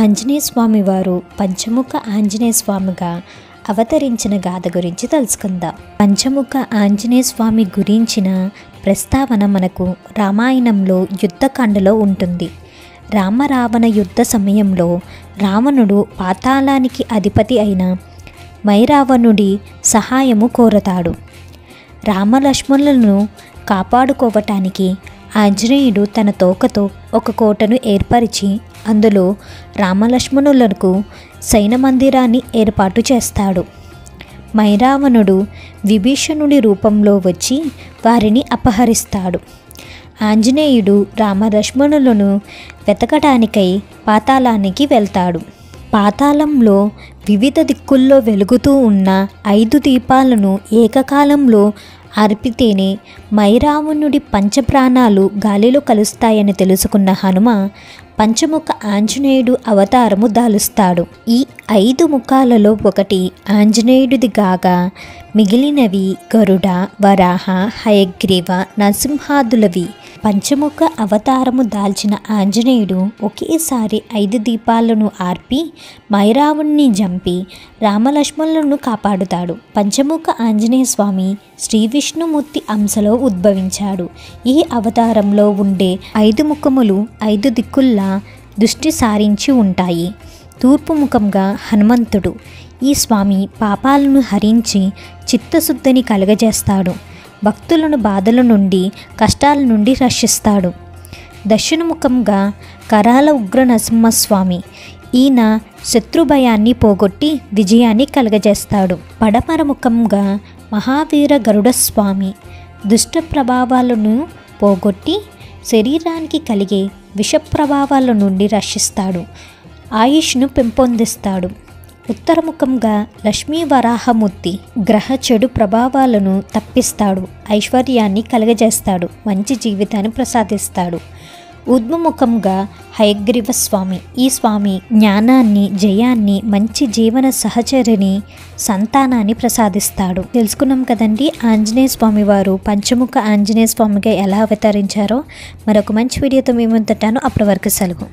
ఆంజనేయ స్వామి వారు పంచముఖ ఆంజనేయ స్వామిగా అవతరించిన గాథ గురించి తెలుసుకుందాం. పంచముఖ ఆంజనేయ స్వామి గురించిన ప్రస్తావన మనకు రామాయణంలో యుద్ధకాండలో ఉంటుంది. రామరావణ యుద్ధ సమయంలో రావణుడు పాతాళానికి అధిపతి అయిన మైరావణుడి సహాయము కోరతాడు. రామలక్ష్మణులను కాపాడుకోవటానికి ఆంజనేయుడు తన తోకతో ఒక కోటను ఏర్పరిచి అందులో రామలక్ష్మణులకు సైన మందిరాన్ని ఏర్పాటు చేస్తాడు. మైరావణుడు విభీషణుడి రూపంలో వచ్చి వారిని అపహరిస్తాడు. ఆంజనేయుడు రామలక్ష్మణులను వెతకటానికై పాతాళానికి వెళ్తాడు. పాతాళంలో వివిధ దిక్కుల్లో వెలుగుతూ ఉన్న 5 దీపాలను ఏకకాలంలో అర్పితేనే మైరావణుడి పంచప్రాణాలు గాలిలో కలుస్తాయని తెలుసుకున్న హనుమ పంచముఖ ఆంజనేయుడు అవతారము దాలుస్తాడు. ఈ 5 ముఖాలలో ఒకటి ఆంజనేయుడిది గాగా మిగిలినవి గరుడ, వరాహ, హయగ్రీవ, నరసింహాదులవి. పంచముఖ అవతారము దాల్చిన ఆంజనేయుడు ఒకేసారి 5 దీపాలను ఆర్పి మైరావణ్ణి చంపి రామలక్ష్మణులను కాపాడుతాడు. పంచముఖ ఆంజనేయ స్వామి శ్రీ విష్ణుమూర్తి అంశలో ఉద్భవించాడు. ఈ అవతారంలో ఉండే 5 ముఖములు 5 దిక్కుల్లా దృష్టి సారించి ఉంటాయి. తూర్పు ముఖంగా హనుమంతుడు. ఈ స్వామి పాపాలను హరించి చిత్తశుద్ధిని కలుగజేస్తాడు. భక్తులను బాధల నుండి కష్టాల నుండి రక్షిస్తాడు. దక్షిణముఖంగా కరాల ఉగ్ర నరసింహస్వామి. ఈయన శత్రుభయాన్ని పోగొట్టి విజయాన్ని కలుగజేస్తాడు. పడమర ముఖంగా మహావీర గరుడస్వామి. దుష్ట ప్రభావాలను పోగొట్టి శరీరానికి కలిగే విష ప్రభావాల నుండి రక్షిస్తాడు. ఆయుష్ను పెంపొందిస్తాడు. ఉత్తరముఖంగా లక్ష్మీ వరాహమూర్తి. గ్రహ చెడు ప్రభావాలను తప్పిస్తాడు. ఐశ్వర్యాన్ని కలుగజేస్తాడు. మంచి జీవితాన్ని ప్రసాదిస్తాడు. ఉద్ముఖంగా హయగ్రీవ స్వామి. ఈ స్వామి జ్ఞానాన్ని, జయాన్ని, మంచి జీవన సహచరిని, సంతానాన్ని ప్రసాదిస్తాడు. తెలుసుకున్నాం కదండి ఆంజనేయ స్వామి వారు పంచముఖ ఆంజనేయ స్వామిగా ఎలా అవతరించారో. మరొక మంచి వీడియోతో మేము ముందుంటాను. అప్పటి వరకు సెలవు.